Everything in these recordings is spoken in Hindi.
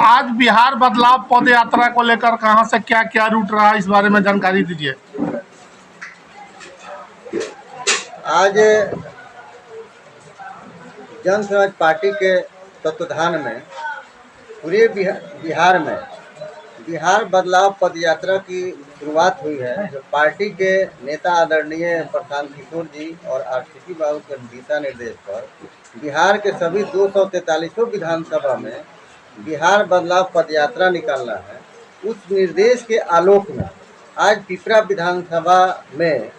आज बिहार बदलाव पद यात्रा को लेकर कहां से क्या क्या रूट रहा, इस बारे में जानकारी दीजिए। आज जन समाज पार्टी के तत्वाधान में पूरे बिहार में बिहार बदलाव पद यात्रा की शुरुआत हुई है, जो पार्टी के नेता आदरणीय प्रशांत किशोर जी और आरसीपी बाबू के दिशा निर्देश पर बिहार के सभी 243 विधानसभा में बिहार बदलाव पद यात्रा निकालना है। उस निर्देश के आलोक में आज पिपरा विधानसभा में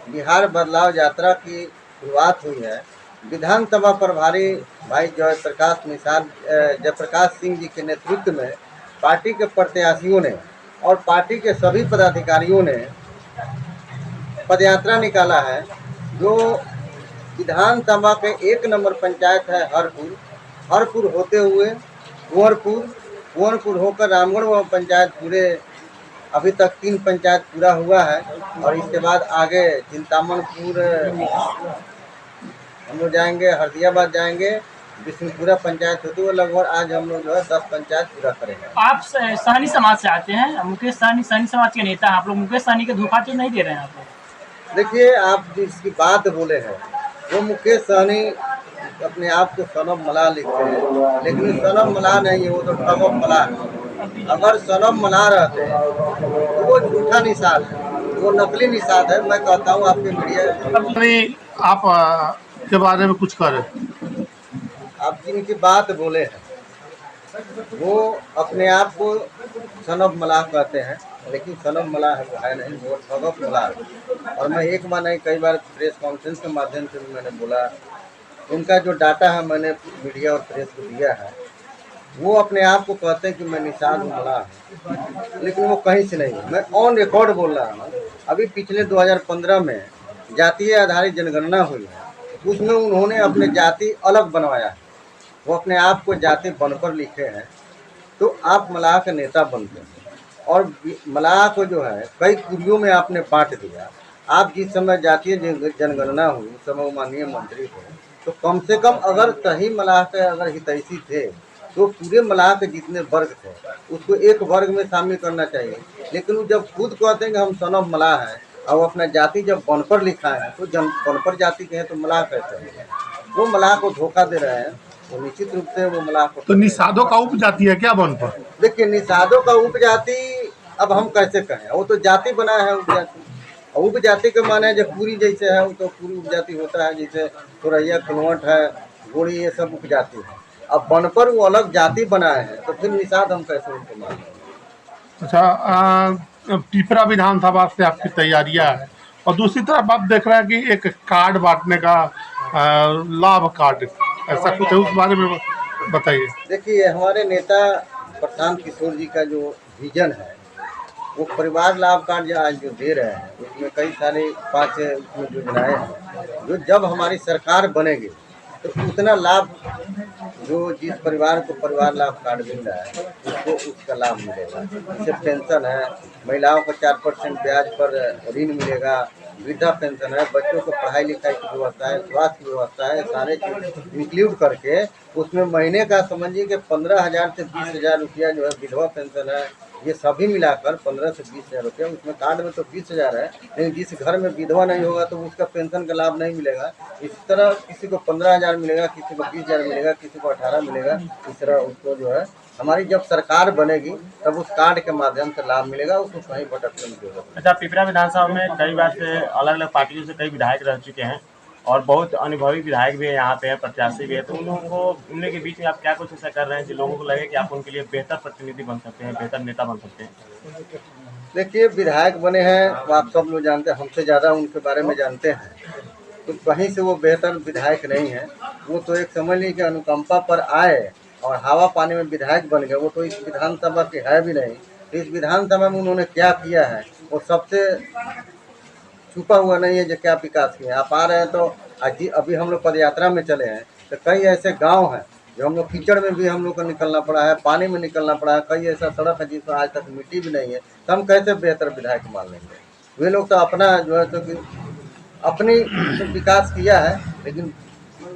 बिहार बदलाव यात्रा की शुरुआत हुई है। विधानसभा प्रभारी भाई जयप्रकाश सिंह जी के नेतृत्व में पार्टी के प्रत्याशियों ने और पार्टी के सभी पदाधिकारियों ने पदयात्रा निकाला है, जो विधानसभा के 1 नंबर पंचायत है हरपुर होते हुए कुंवरपुर होकर रामगढ़ पंचायत पूरे अभी तक 3 पंचायत पूरा हुआ है। और इसके बाद आगे चिंतामणपुर हम लोग जाएंगे, हरदियाबाद जाएंगे, विष्णुपुरा पंचायत होती है। लगभग आज हम लोग जो है 10 पंचायत पूरा करेंगे। आप सहनी समाज से आते हैं, मुकेश सहनी समाज के नेता हैं आप लोग, मुकेश सहनी के धोखा तो नहीं दे रहे हैं आप लोग? देखिए, आप जिसकी बात बोले हैं वो मुकेश सहनी अपने आप को सनम मल्लाह लिखते हैं, लेकिन सनम मल्लाह नहीं है, वो तो ठगम मल्लाह है। अगर सनम मल्लाह रहते हैं तो वो झूठा निषाद है, वो नकली निषाद है। मैं कहता हूँ आपके मीडिया आप के बारे में कुछ करें। आप जिनकी बात बोले हैं वो अपने आप को सनम मल्लाह कहते हैं, लेकिन सनम मल्लाह है नहीं, वो ठगम मल्लाह है। और मैं एक बार नहीं कई बार प्रेस कॉन्फ्रेंस के माध्यम से भी मैंने बोला, उनका जो डाटा है मैंने मीडिया और प्रेस को दिया है। वो अपने आप को कहते हैं कि मैं निषाद मल्लाह हूँ, लेकिन वो कहीं से नहीं है। मैं ऑन रिकॉर्ड बोल रहा हूँ। अभी पिछले 2015 में जातीय आधारित जनगणना हुई है, उसमें उन्होंने अपने जाति अलग बनवाया है। वो अपने आप को जाति बनकर लिखे हैं। तो आप मल्लाह के नेता बनते हैं और मल्लाह को जो है कई कुरियों में आपने बांट दिया। आप जिस समय जातीय जनगणना हुई उस समय वो माननीय मंत्री थे, तो कम से कम अगर सही मल्लाह के अगर हितैषी थे तो पूरे मल्लाह के जितने वर्ग थे उसको एक वर्ग में शामिल करना चाहिए। लेकिन वो जब खुद कहते हैं कि हम सनम मल्लाह हैं और अपना जाति जब बनपर लिखा है तो बनपर जाति के हैं तो मल्लाह कैसे हैं? वो मल्लाह को धोखा दे रहे हैं। वो निश्चित रूप से वो मल्लाह को तो निषादों का उपजाति है क्या बनपर? देखिए, निषादों का उपजाति अब हम कैसे कहें, वो तो जाति बना है उपजाति। उपजाति के माने जो पूरी जैसे है वो तो पूरी उपजाति होता है, जैसे थोरैया खलवट है, गोड़ी, ये सब उपजाति है। अब बनपर वो अलग जाति बनाए हैं तो फिर निषाद हम कैसे उनको माने? अच्छा, पिपरा विधानसभा से आपकी तैयारियां है और दूसरी तरफ आप देख रहे हैं कि एक कार्ड बांटने का लाभ कार्ड, ऐसा कुछ है, उस बारे में बताइए। देखिए, हमारे नेता प्रशांत किशोर जी का जो विजन है वो परिवार लाभ कार्ड जो आज जो दे रहे हैं उसमें कई सारे 5 योजनाएं हैं, जो जब हमारी सरकार बनेगी तो उतना लाभ जो जिस परिवार को परिवार लाभ कार्ड मिल रहा है उसको उसका लाभ मिलेगा। जैसे पेंशन है, महिलाओं को 4% ब्याज पर ऋण मिलेगा, वृद्धा पेंशन है, बच्चों को पढ़ाई लिखाई की व्यवस्था है, स्वास्थ्य की व्यवस्था है, सारे चीज इंक्लूड करके उसमें महीने का समझिए कि 15,000 से 20,000 रुपया जो है विधवा पेंशन है। ये सभी मिलाकर 15 से 20,000 रुपया। उसमें कार्ड में तो 20,000 है, लेकिन जिस घर में विधवा नहीं होगा तो उसका पेंशन का लाभ नहीं मिलेगा। इस तरह किसी को 15,000 मिलेगा, किसी को 20,000 मिलेगा, किसी को 18 मिलेगा। इस तरह उसको जो है हमारी जब सरकार बनेगी तब उस कार्ड के माध्यम से लाभ मिलेगा, उसको कहीं भटकने की जरूरत। अच्छा, पिपरा विधानसभा में कई बार से अलग अलग पार्टियों से कई विधायक रह चुके हैं और बहुत अनुभवी विधायक भी है, यहाँ पे है, प्रत्याशी भी है, तो उन लोगों को उनके के बीच में आप क्या कुछ ऐसा कर रहे हैं जो लोगों को लगे कि आप उनके लिए बेहतर प्रतिनिधि बन सकते हैं, बेहतर नेता बन सकते हैं? देखिए, विधायक बने हैं तो आप सब लोग जानते हैं, हमसे ज़्यादा उनके बारे में जानते हैं, तो कहीं से वो बेहतर विधायक नहीं है। वो तो एक समझ लीजिए कि अनुकंपा पर आए और हवा पानी में विधायक बन गए। वो तो इस विधानसभा के है भी नहीं। तो इस विधानसभा में उन्होंने क्या किया है वो सबसे छुपा हुआ नहीं है जो क्या विकास किया। आप आ रहे हैं तो अभी हम लोग पदयात्रा में चले हैं तो कई ऐसे गांव हैं जो हम लोग कीचड़ में भी हम लोग को निकलना पड़ा है, पानी में निकलना पड़ा है, कई ऐसा सड़क है जिस पर आज तक मिट्टी भी नहीं है। तो हम कैसे बेहतर विधायक मान लेंगे? वे लोग तो अपना जो है तो कि अपनी तो विकास किया है, लेकिन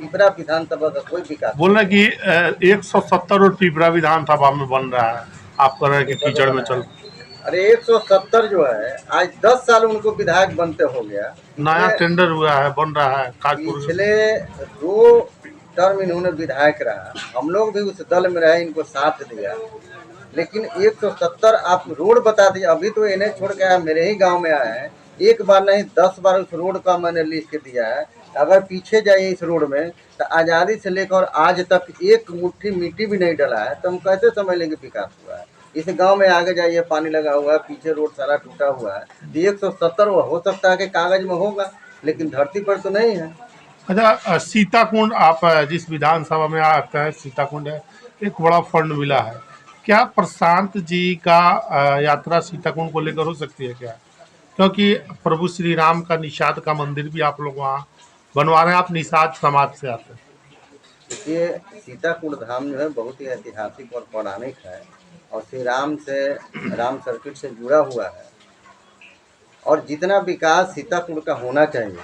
पिपरा विधानसभा का कोई विकास बोल रहे कि 170 रोड पिपरा विधानसभा में बन रहा है, आप कह रहे हैं कि कीचड़ में चल। अरे 170 जो है, आज 10 साल उनको विधायक बनते हो गया। नया टेंडर हुआ है, बन रहा है काजपुर में। पिछले 2 टर्म इन्होंने विधायक रहा, हम लोग भी उस दल में रहे, इनको साथ दिया, लेकिन 170 आप रोड बता दिए। अभी तो इन्हें छोड़ के आया, मेरे ही गांव में आए हैं, एक बार नहीं 10 बार उस रोड का मैंने लिख दिया है। अगर पीछे जाइए इस रोड में तो आज़ादी से लेकर आज तक एक मुट्ठी मिट्टी भी नहीं डला है, तो हम कैसे समझ लेंगे विकास हुआ है। इस गांव में आगे जाइए, पानी लगा हुआ है, पीछे रोड सारा टूटा हुआ है। 170 हो सकता है कि कागज में होगा, लेकिन धरती पर तो नहीं है। अच्छा, सीताकुंड आप जिस विधानसभा में आता है, सीताकुंड है, एक बड़ा फंड मिला है, क्या प्रशांत जी का यात्रा सीताकुंड को लेकर हो सकती है क्या? क्योंकि प्रभु श्री राम का निषाद का मंदिर भी आप लोग वहाँ बनवा रहे हैं, आप निषाद समाज से आते हैं। देखिए, सीताकुंड धाम जो है बहुत ही ऐतिहासिक और पौराणिक है, और श्री राम से, राम सर्किट से जुड़ा हुआ है, और जितना विकास सीताकुंड का होना चाहिए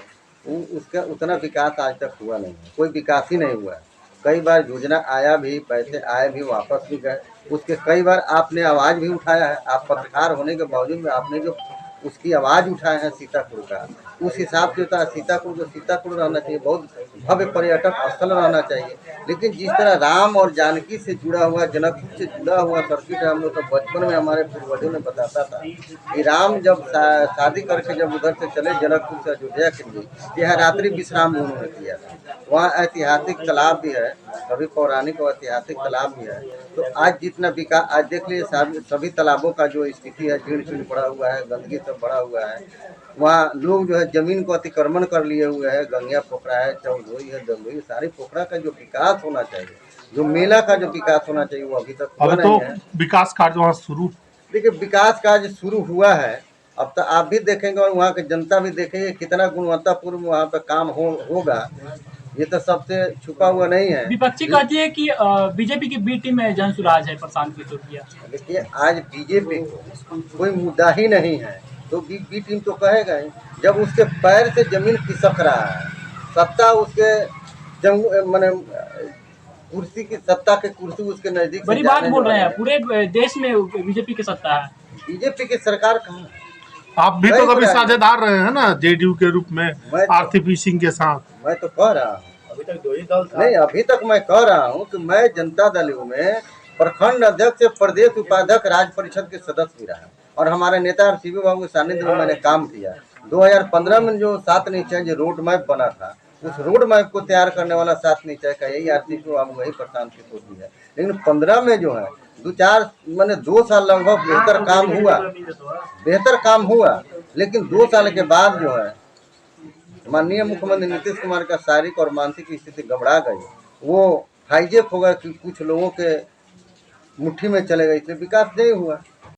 उसका उतना विकास आज तक हुआ नहीं है। कोई विकास ही नहीं हुआ है। कई बार योजना आया भी, पैसे आए भी, वापस भी गए। उसके कई बार आपने आवाज़ भी उठाया है, आप पत्रकार होने के बावजूद में आपने जो उसकी आवाज़ उठाया है सीताकुंड का, उस हिसाब से होता है सीताकुंड को सीताकुंड रहना चाहिए, बहुत भव्य पर्यटक स्थल रहना चाहिए। लेकिन जिस तरह राम और जानकी से जुड़ा हुआ, जनकपुर से जुड़ा हुआ सर्किट है, हम लोग तो बचपन में हमारे पूर्वजों ने बताता था कि राम जब शादी करके जब उधर से चले जनकपुर से अयोध्या के लिए, यह रात्रि विश्राम उन्होंने किया था। वहाँ ऐतिहासिक तालाब भी है, सभी पौराणिक और ऐतिहासिक तालाब भी है। तो आज जितना विकास, आज देख लीजिए सभी तालाबों का जो स्थिति है, जीर्ण शीर्ण पड़ा हुआ है, गंदगी सब बढ़ा हुआ है। वहाँ लोग जो है जमीन को अतिक्रमण कर लिए हुए है। गंगिया पोखरा है, चौधोई है, दंगोई, सारी पोखरा का जो विकास होना चाहिए, जो मेला का जो विकास होना चाहिए, वो अभी तक हुआ अब नहीं तो है। विकास कार्य वहाँ शुरू। देखिए, विकास कार्य शुरू हुआ है, अब तो आप भी देखेंगे और वहाँ की जनता भी देखेंगे कितना गुणवत्तापूर्ण वहाँ पे काम होगा। ये तो सबसे छुपा हुआ नहीं है। विपक्षी कहती है कि बीजेपी की बी टीम में जनसुराज है प्रशांत किशोर। देखिए, आज बीजेपी को कोई मुद्दा ही नहीं है, तो बी टीम तो कहेगा ही। जब उसके पैर से जमीन खिसक रहा है, सत्ता उसके माने कुर्सी की, सत्ता के कुर्सी उसके नजदीक से बड़ी बात जाने बोल रहे हैं, वाले पूरे देश में बीजेपी की सत्ता है। बीजेपी की सरकार कहाँ है? आप भी तो नहीं कभी तो साझेदार रहे हैं ना जेडीयू के रूप में, आरसीपी सिंह के साथ। मैं तो कह रहा हूँ, अभी तक 2 ही दल था। नहीं, अभी तक मैं कह रहा हूँ कि मैं जनता दल में प्रखंड अध्यक्ष से प्रदेश उपाध्यक्ष, राज्य परिषद के सदस्य भी रहा, और हमारे नेता शिव बाबू के सानिध्य में मैंने काम किया। 2015 में जो 7 निश्चय जो रोड मैप बना था, उस रोड मैप को तैयार करने वाला 7 निश्चय का यही आरसीपी बाबू, वही प्रशांत किशोर जी है। लेकिन 15 में जो है 2 साल लगभग बेहतर काम हुआ, लेकिन 2 साल के बाद जो है माननीय मुख्यमंत्री नीतीश कुमार का शारीरिक और मानसिक स्थिति गड़बड़ा गई। वो हाईजेक हो गया कि कुछ लोगों के मुट्ठी में चले गए, इसलिए विकास नहीं हुआ।